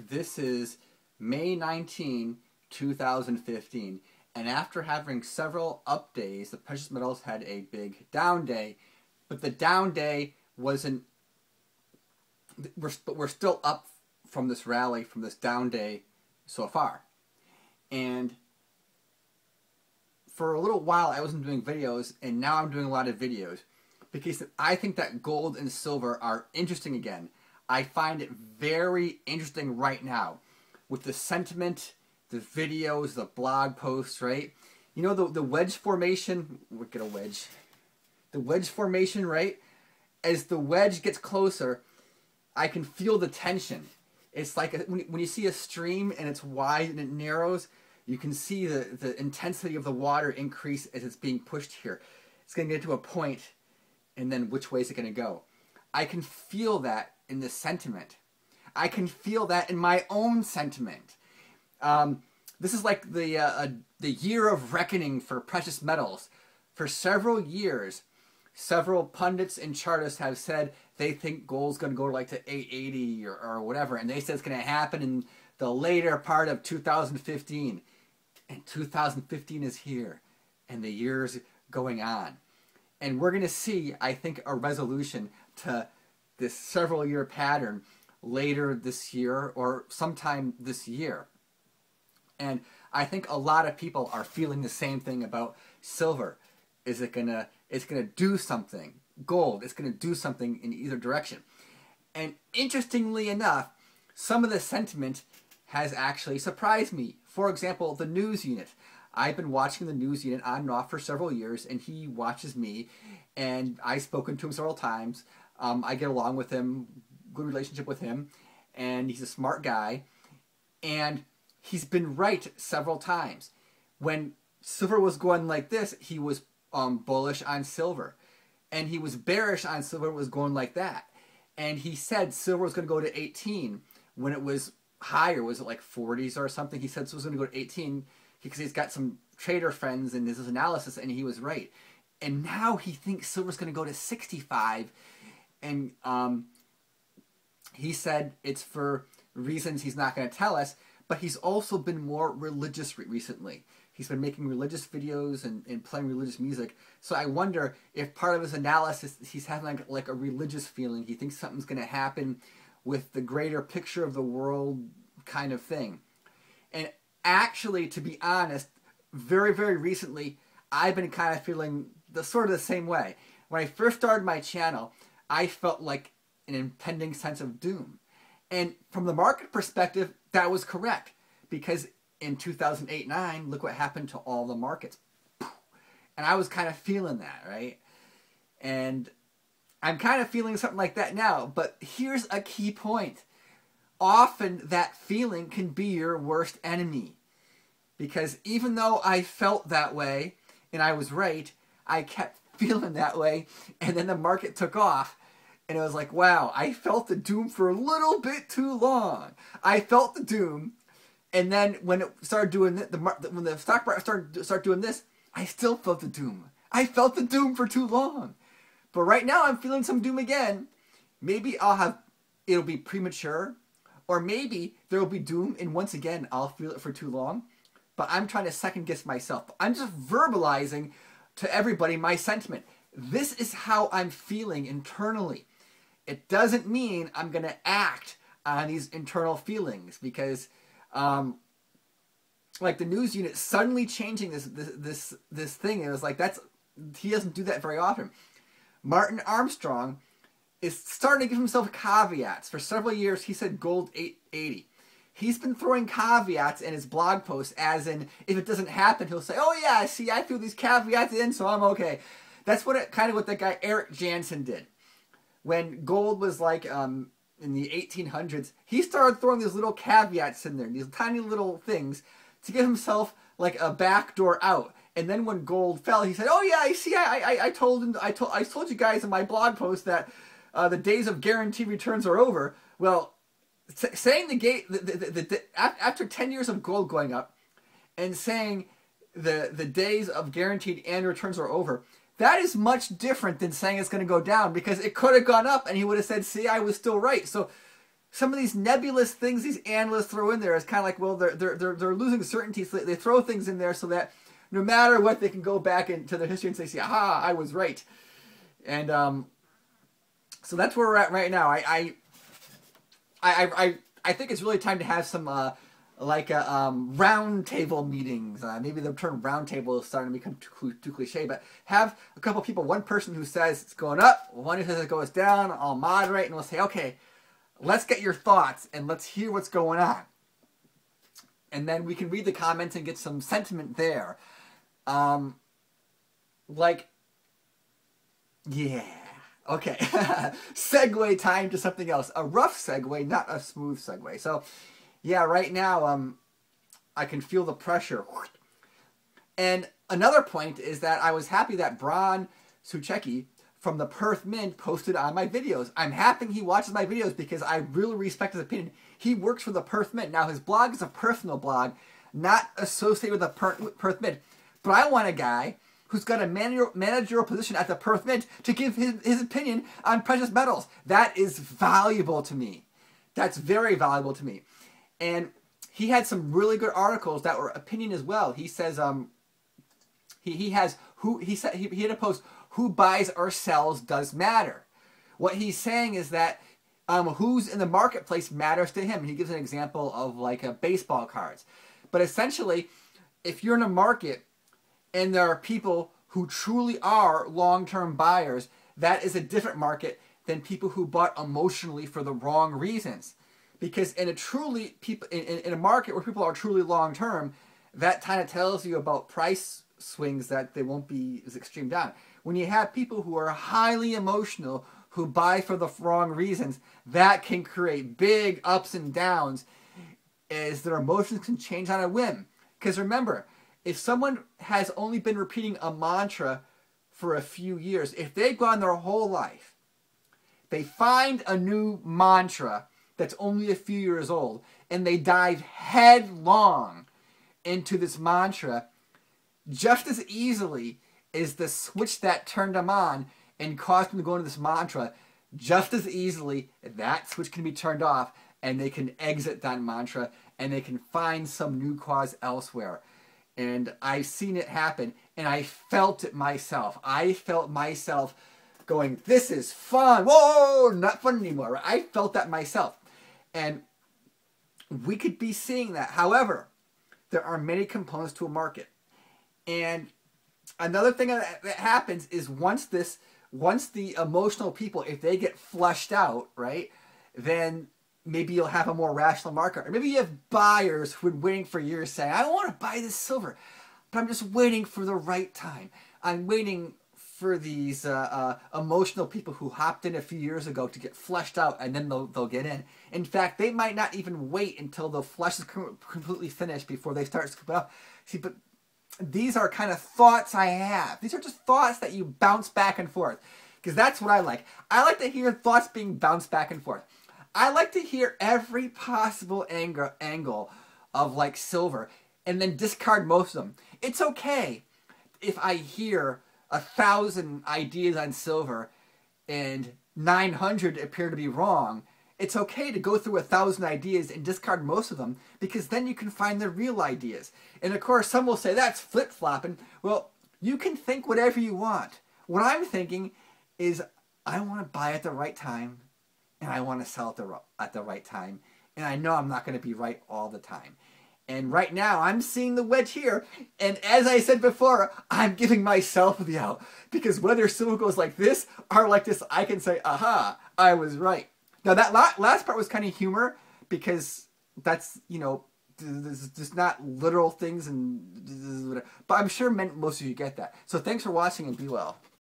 This is May 19, 2015, and after having several up days, the precious metals had a big down day, but the down day wasn't, we're still up from this rally, from this down day so far. And for a little while I wasn't doing videos, and now I'm doing a lot of videos because I think that gold and silver are interesting again. I find it very interesting right now with the sentiment, the videos, the blog posts, right? You know, the wedge formation, we'll get a wedge. The wedge formation, right? As the wedge gets closer, I can feel the tension. It's like when you see a stream and it's wide and it narrows, you can see the intensity of the water increase as it's being pushed here. It's going to get to a point, and then which way is it going to go? I can feel that in the sentiment. I can feel that in my own sentiment. This is like the year of reckoning for precious metals. For several years, several pundits and chartists have said they think gold's going to go like to 880 or whatever, and they said it's going to happen in the later part of 2015. And 2015 is here, and the year's going on. And we're going to see, I think, a resolution to this several-year pattern later this year or sometime this year. And I think a lot of people are feeling the same thing about silver. It's gonna do something. Gold, it's gonna do something in either direction. And interestingly enough, some of the sentiment has actually surprised me. For example, the news unit. I've been watching the news unit on and off for several years, and he watches me, and I've spoken to him several times. I get along with him, good relationship with him, and he's a smart guy, and he's been right several times. When silver was going like this, he was bullish on silver, and he was bearish on silver, was going like that. And he said silver was going to go to 18 when it was higher. Was it like 40s or something? He said it was going to go to 18 because he's got some trader friends in his analysis, and he was right. And now he thinks silver's going to go to 65, and he said it's for reasons he's not going to tell us, but he's also been more religious recently. He's been making religious videos and playing religious music. So I wonder if part of his analysis, he's having like a religious feeling. He thinks something's going to happen with the greater picture of the world kind of thing. And actually, to be honest, very, very recently, I've been kind of feeling sort of the same way. When I first started my channel, I felt like an impending sense of doom. And from the market perspective, that was correct. Because in 2008-9, look what happened to all the markets. And I was kind of feeling that, right? And I'm kind of feeling something like that now. But here's a key point. Often that feeling can be your worst enemy. Because even though I felt that way, and I was right, I kept feeling that way, and then the market took off. And it was like, wow, I felt the doom for a little bit too long. I felt the doom, and then when it started doing it, when the stock market started doing this, I still felt the doom. I felt the doom for too long. But right now I'm feeling some doom again. Maybe it'll be premature, or maybe there will be doom, and once again I'll feel it for too long. But I'm trying to second guess myself. I'm just verbalizing to everybody my sentiment. This is how I'm feeling internally. It doesn't mean I'm going to act on these internal feelings, because like the news unit suddenly changing this thing, it was like, he doesn't do that very often. Martin Armstrong is starting to give himself caveats. For several years he said gold 880. He's been throwing caveats in his blog posts, as in, if it doesn't happen, he'll say, oh yeah, see, I threw these caveats in, so I'm okay. That's kind of what that guy Eric Jansen did. When gold was like in the 1800s, he started throwing these little caveats in there, these tiny little things, to give himself like a backdoor out. And then when gold fell, he said, oh yeah, I see, I told you guys in my blog post that the days of guaranteed returns are over. Well, saying after 10 years of gold going up, and saying the days of guaranteed annual returns are over, that is much different than saying it's going to go down, because it could have gone up and he would have said, see, I was still right. So some of these nebulous things these analysts throw in there is kind of like, well, they're losing certainty, so they throw things in there so that no matter what, they can go back into their history and say, aha, I was right. And so that's where we're at right now. I think it's really time to have some round table meetings. Maybe the term round table is starting to become too cliche, but have a couple people, one person who says it's going up, one who says it goes down. I'll moderate and we'll say, okay, let's get your thoughts and let's hear what's going on. And then we can read the comments and get some sentiment there. Yeah. Okay. Segue time to something else. A rough segue, not a smooth segue. So, yeah, right now, I can feel the pressure. And another point is that I was happy that Bron Suchecki from the Perth Mint posted on my videos. I'm happy he watches my videos because I really respect his opinion. He works for the Perth Mint. Now, his blog is a personal blog, not associated with the Perth Mint. But I want a guy who's got a managerial position at the Perth Mint to give his opinion on precious metals. That is valuable to me. That's very valuable to me. And he had some really good articles that were opinion as well. He says he had a post, who buys or sells does matter. What he's saying is that who's in the marketplace matters to him. He gives an example of like baseball cards. But essentially, if you're in a market and there are people who truly are long-term buyers, that is a different market than people who bought emotionally for the wrong reasons. Because in a market where people are truly long-term, that kind of tells you about price swings that they won't be as extreme down. When you have people who are highly emotional, who buy for the wrong reasons, that can create big ups and downs as their emotions can change on a whim. Because remember, if someone has only been repeating a mantra for a few years, if they've gone their whole life, they find a new mantra that's only a few years old, and they dive headlong into this mantra, just as easily as the switch that turned them on and caused them to go into this mantra, just as easily that switch can be turned off and they can exit that mantra and they can find some new cause elsewhere. And I've seen it happen, and I felt it myself. I felt myself going, this is fun. Whoa, not fun anymore. Right? I felt that myself. And we could be seeing that. However, there are many components to a market. And another thing that happens is once the emotional people, if they get flushed out, right, then maybe you'll have a more rational market. Or maybe you have buyers who've been waiting for years saying, I want to buy this silver, but I'm just waiting for the right time. I'm waiting for these emotional people who hopped in a few years ago to get flushed out, and then they'll get in. In fact, they might not even wait until the flush is completely finished before they start scooping up. See, but these are kind of thoughts I have. These are just thoughts that you bounce back and forth. Because that's what I like. I like to hear thoughts being bounced back and forth. I like to hear every possible angle of like silver and then discard most of them. It's okay if I hear 1,000 ideas on silver and 900 appear to be wrong. It's okay to go through 1,000 ideas and discard most of them, because then you can find the real ideas. And of course, some will say that's flip-flopping. Well, you can think whatever you want. What I'm thinking is I want to buy at the right time, and I want to sell at the right time. And I know I'm not going to be right all the time. And right now, I'm seeing the wedge here. And as I said before, I'm giving myself the out. Because whether silver goes like this or like this, I can say, aha, I was right. Now, that last part was kind of humor, because that's, you know, there's just not literal things. But I'm sure most of you get that. So thanks for watching, and be well.